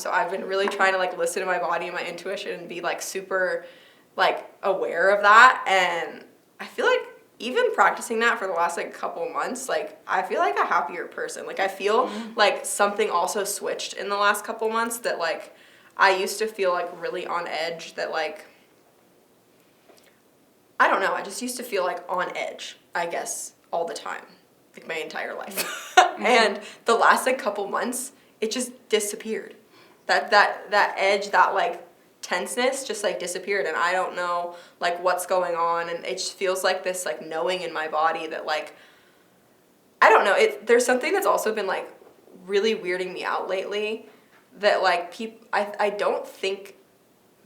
So I've been really trying to like listen to my body and my intuition and be like super like aware of that. And I feel like even practicing that for the last like couple months, like I feel like a happier person. Like I feel like something also switched in the last couple months, that like I used to feel like really on edge, that like, I don't know, I just used to feel like on edge, I guess, all the time, like my entire life. And the last like couple months, it just disappeared. That edge, that like tenseness just like disappeared, and I don't know like what's going on, and it just feels like this like knowing in my body that like, I don't know, there's something that's also been like really weirding me out lately, that like I don't think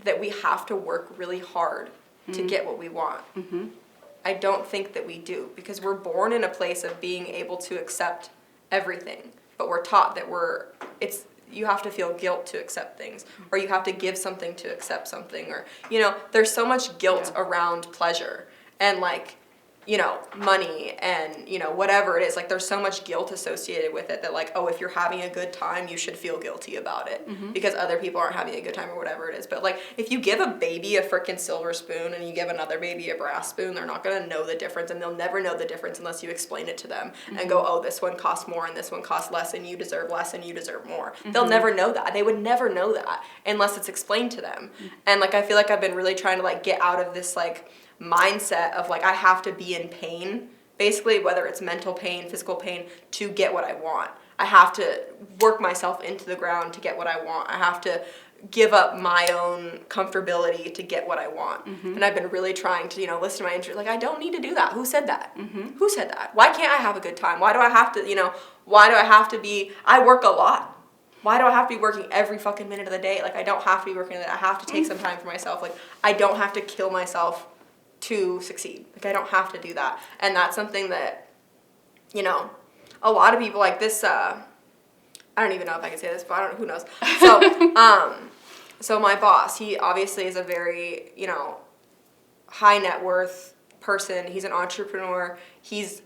that we have to work really hard to get what we want. I don't think that we do, because we're born in a place of being able to accept everything, but we're taught that you have to feel guilt to accept things, or you have to give something to accept something, or, you know, there's so much guilt around pleasure and like, you know, money and, you know, whatever it is, like there's so much guilt associated with it, that like, oh, if you're having a good time, you should feel guilty about it because other people aren't having a good time or whatever it is. But like, if you give a baby a freaking silver spoon and you give another baby a brass spoon, they're not going to know the difference, and they'll never know the difference unless you explain it to them and go, oh, this one costs more and this one costs less, and you deserve less and you deserve more. They'll never know that. They would never know that unless it's explained to them. And like, I feel like I've been really trying to like get out of this like mindset of like I have to be in pain, basically, whether it's mental pain, physical pain, to get what I want. I have to work myself into the ground to get what I want. I have to give up my own comfortability to get what I want. And I've been really trying to, you know, listen to my interest. Like, I don't need to do that. Who said that? Who said that? Why can't I have a good time? Why do I have to, you know, why do I have to be, I work a lot. Why do I have to be working every fucking minute of the day? Like, I don't have to be working. I have to take some time for myself. Like, I don't have to kill myself to succeed. Like, I don't have to do that. And that's something that, you know, a lot of people like this, I don't even know if I can say this, but I don't know, who knows. So, so my boss, he obviously is a very, you know, high net worth person. He's an entrepreneur. He's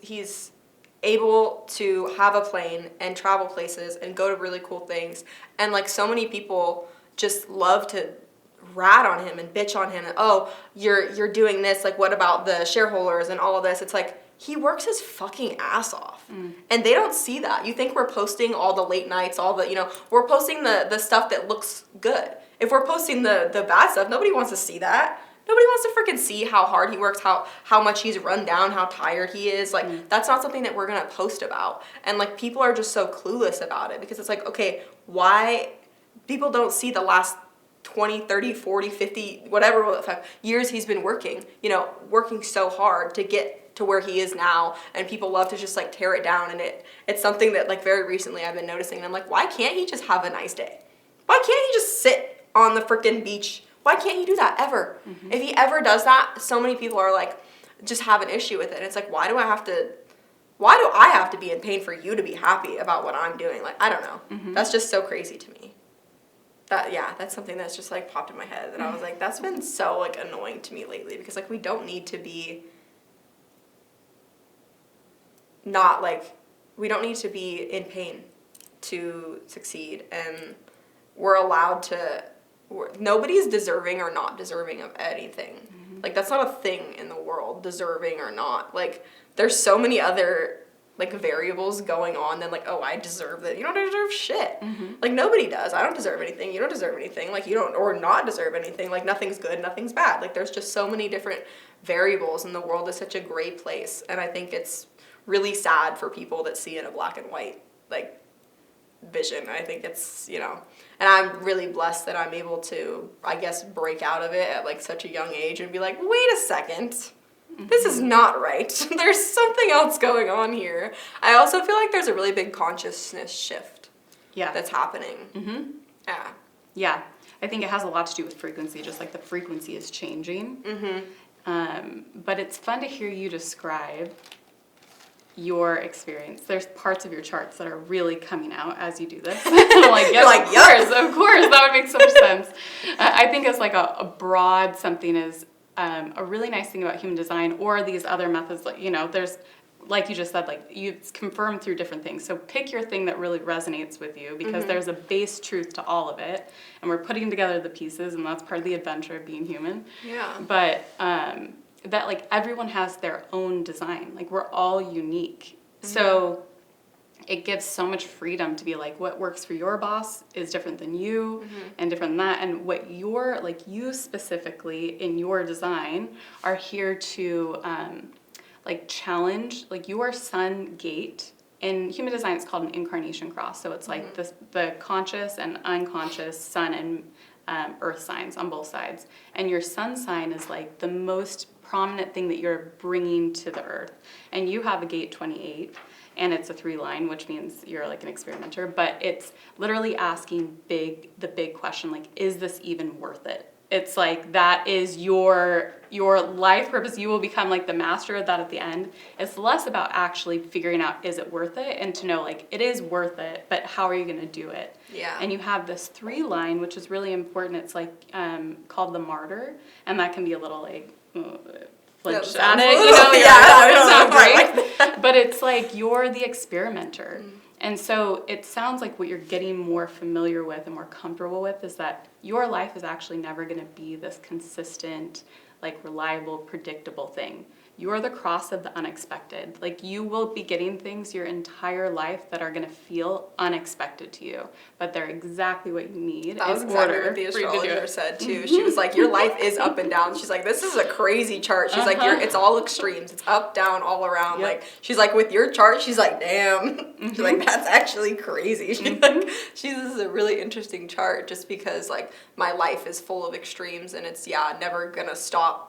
able to have a plane and travel places and go to really cool things. And like, so many people just love to rat on him and bitch on him, and oh, you're doing this, like what about the shareholders and all of this. It's like, he works his fucking ass off, and they don't see that. You think we're posting all the late nights, all the, you know, we're posting the stuff that looks good. If we're posting the bad stuff, nobody wants to see that. Nobody wants to freaking see how hard he works, how much he's run down, how tired he is. Like, that's not something that we're gonna post about. And like, people are just so clueless about it, because it's like, okay, why people don't see the last 20, 30, 40, 50, whatever years he's been working, you know, working so hard to get to where he is now, and people love to just like tear it down. And it's something that like very recently I've been noticing, and I'm like, why can't he just have a nice day? Why can't he just sit on the freaking beach? Why can't he do that ever? If he ever does that, so many people are like, just have an issue with it. And it's like, why do I have to be in pain for you to be happy about what I'm doing? Like, I don't know. That's just so crazy to me. That's something that's just like popped in my head, and I was like, that's been so like annoying to me lately, because like, we don't need to be in pain to succeed, and we're allowed to, nobody's deserving or not deserving of anything. Like, that's not a thing in the world, deserving or not. Like, there's so many other like variables going on than like, oh, I deserve it. You don't deserve shit. Like, nobody does. I don't deserve anything. You don't deserve anything. Like, you don't, or not deserve anything. Like, nothing's good, nothing's bad. Like, there's just so many different variables, and the world is such a gray place. And I think it's really sad for people that see in a black and white like vision. I think it's, you know, and I'm really blessed that I'm able to, I guess, break out of it at like such a young age and be like, wait a second. This is not right. There's something else going on here. I also feel like there's a really big consciousness shift that's happening. Yeah. I think it has a lot to do with frequency, just like the frequency is changing. But it's fun to hear you describe your experience. There's parts of your charts that are really coming out as you do this. I'm like, yes, of course, that would make so much sense. I think as like a broad something is a really nice thing about human design, or these other methods, like, you know, there's like you just said, like it's confirmed through different things. So pick your thing that really resonates with you, because there's a base truth to all of it, and we're putting together the pieces, and that's part of the adventure of being human. Yeah. But that like everyone has their own design. Like we're all unique. So it gives so much freedom to be like, what works for your boss is different than you, and different than that. And what you're, like you specifically in your design are here to like challenge, like your sun gate. In human design, it's called an incarnation cross. So it's like the conscious and unconscious sun and earth signs on both sides. And your sun sign is like the most prominent thing that you're bringing to the earth. And you have a gate 28. And it's a 3-line, which means you're like an experimenter, but it's literally asking the big question, like, is this even worth it? It's like, that is your life purpose. You will become like the master of that at the end. It's less about actually figuring out, is it worth it? And to know, like, it is worth it, but how are you going to do it? Yeah. And you have this 3-line, which is really important. It's like called the martyr, and that can be a little like, flinch at it, you know, yeah, it's not great. But it's like you're the experimenter. And so it sounds like what you're getting more familiar with and more comfortable with is that your life is actually never going to be this consistent, like reliable, predictable thing. You're the cross of the unexpected. Like you will be getting things your entire life that are going to feel unexpected to you, but they're exactly what you need. That was exactly what the astrologer said too. She was like, your life is up and down. She's like, this is a crazy chart. She's like, it's all extremes. It's up, down, all around. Yep. Like, she's like, with your chart, she's like, damn. She's like, that's actually crazy. She's like, this is a really interesting chart just because like my life is full of extremes and it's, never gonna stop.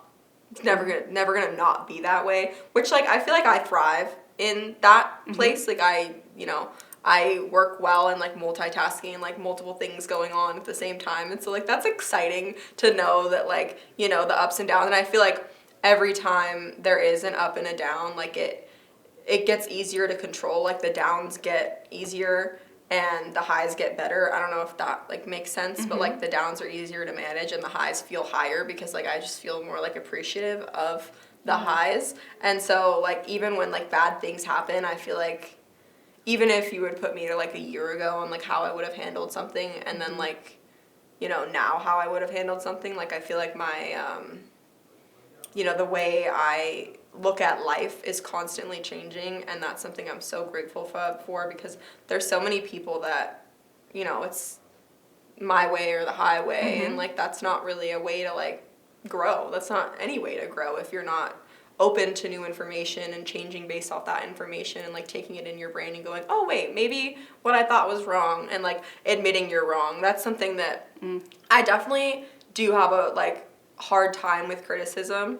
It's never gonna not be that way, which like I feel like I thrive in that place. Like I work well in like multitasking and like multiple things going on at the same time, and so like that's exciting to know that like the ups and downs. And I feel like every time there is an up and a down, like it gets easier to control. Like the downs get easier and the highs get better. I don't know if that like makes sense, but like the downs are easier to manage and the highs feel higher because like I just feel more like appreciative of the highs. And so like even when like bad things happen, I feel like even if you would put me to like a year ago on like how I would have handled something and then like now how I would have handled something, like I feel like my the way I look at life is constantly changing, and that's something I'm so grateful for because there's so many people that it's my way or the highway, and like that's not really a way to like grow. That's not any way to grow if you're not open to new information and changing based off that information and like taking it in your brain and going, oh wait, maybe what I thought was wrong, and like admitting you're wrong. That's something that I definitely do have a like hard time with criticism.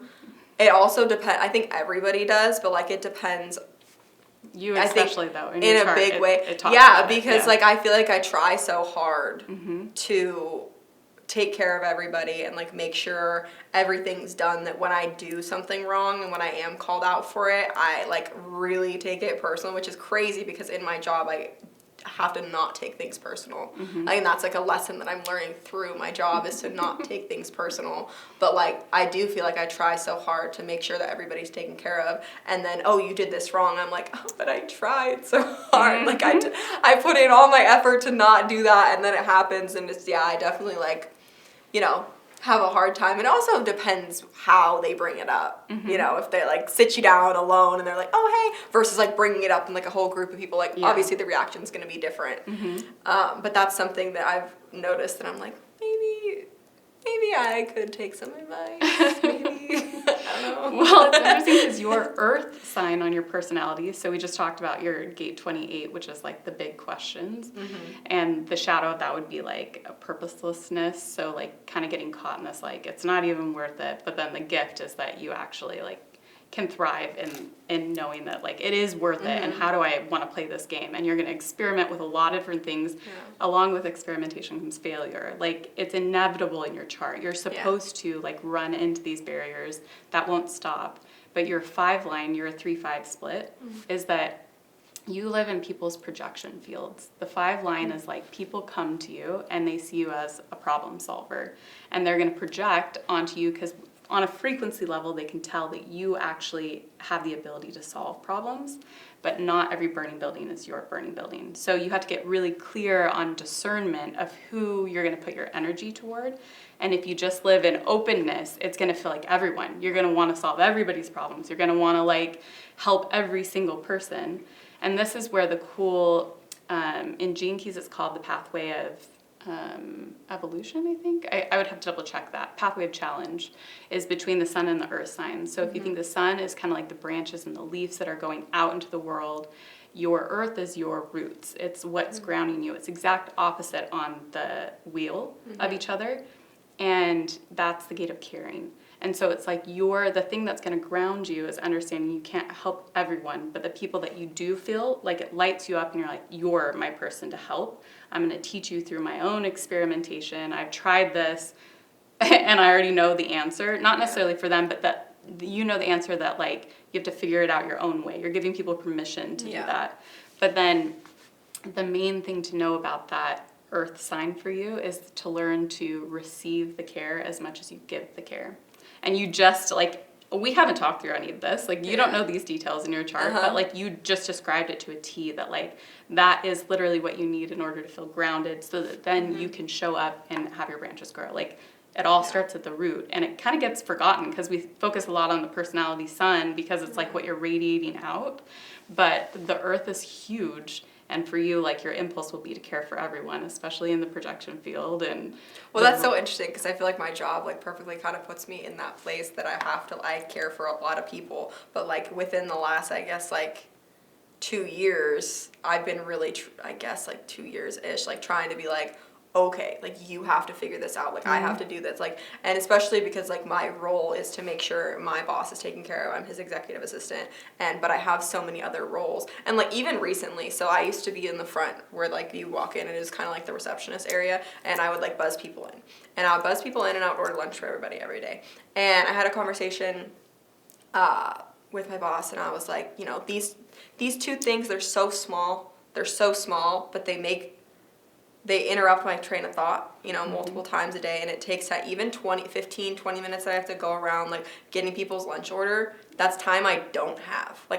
It also depends. I think everybody does, but like it depends. You especially though in a chart, big way. Because like I feel like I try so hard to take care of everybody and like make sure everything's done, that when I do something wrong and when I am called out for it, I like really take it personal, which is crazy because in my job I have to not take things personal. I think that's like a lesson that I'm learning through my job is to not take things personal. But like I do feel like I try so hard to make sure that everybody's taken care of, and then you did this wrong, I'm like, oh, but I tried so hard. Like I put in all my effort to not do that, and then it happens, and it's I definitely like have a hard time. It also depends how they bring it up. If they like sit you down alone and they're like, oh hey, versus like bringing it up in like a whole group of people, like obviously the reaction's going to be different. But that's something that I've noticed that I'm like, maybe I could take some advice. Maybe. I don't know. Well, it's interesting because your earth sign on your personality, so we just talked about your gate 28, which is like the big questions. And the shadow of that would be like a purposelessness. So like kind of getting caught in this, like, it's not even worth it. But then the gift is that you actually like can thrive in knowing that like it is worth it, and how do I want to play this game? And you're going to experiment with a lot of different things. Along with experimentation comes failure. Like it's inevitable in your chart. You're supposed to like run into these barriers that won't stop. But your 5-line, your 3-5 split, is that you live in people's projection fields. The 5-line is like people come to you and they see you as a problem solver, and they're going to project onto you because on a frequency level, they can tell that you actually have the ability to solve problems, but not every burning building is your burning building. So you have to get really clear on discernment of who you're going to put your energy toward. And if you just live in openness, it's going to feel like everyone. You're going to want to solve everybody's problems. You're going to want to like help every single person. And this is where the cool, in Gene Keys, it's called the pathway of evolution, I think. I would have to double check that. Pathway of challenge is between the sun and the earth signs. So if you think the sun is kind of like the branches and the leaves that are going out into the world, your earth is your roots. It's what's grounding you. It's exact opposite on the wheel of each other. And that's the gate of caring. And so it's like the thing that's going to ground you is understanding you can't help everyone, but the people that you do feel like it lights you up and you're like, you're my person to help. I'm going to teach you through my own experimentation. I've tried this and I already know the answer. Not necessarily for them, but that you know the answer, that like you have to figure it out your own way. You're giving people permission to do that. But then the main thing to know about that earth sign for you is to learn to receive the care as much as you give the care. And you just, like, we haven't talked through any of this. Like, you don't know these details in your chart, but, like, you just described it to a T, that, like, that is literally what you need in order to feel grounded so that then you can show up and have your branches grow. Like, it all starts at the root. And it kind of gets forgotten because we focus a lot on the personality sun because it's, like, what you're radiating out. But the earth is huge. And for you, like, your impulse will be to care for everyone, especially in the projection field. And well, that's so interesting because I feel like my job, like, perfectly kind of puts me in that place that I care for a lot of people. But, like, within the last, I guess, like, 2 years, I've been really, I guess, like, 2 years-ish, like, trying to be like, okay, like, you have to figure this out, like, I have to do this, like, and especially because, like, my role is to make sure my boss is taken care of. I'm his executive assistant, but I have so many other roles, and, like, even recently, so I used to be in the front where, like, you walk in and it's kind of like the receptionist area, and I would, like, buzz people in, and I would buzz people in and I would order lunch for everybody every day, and I had a conversation with my boss, and I was like, you know, these two things, they're so small, but they interrupt my train of thought, you know, multiple times a day, and it takes that even 15, 20 minutes that I have to go around, like, getting people's lunch order. That's time I don't have. Like,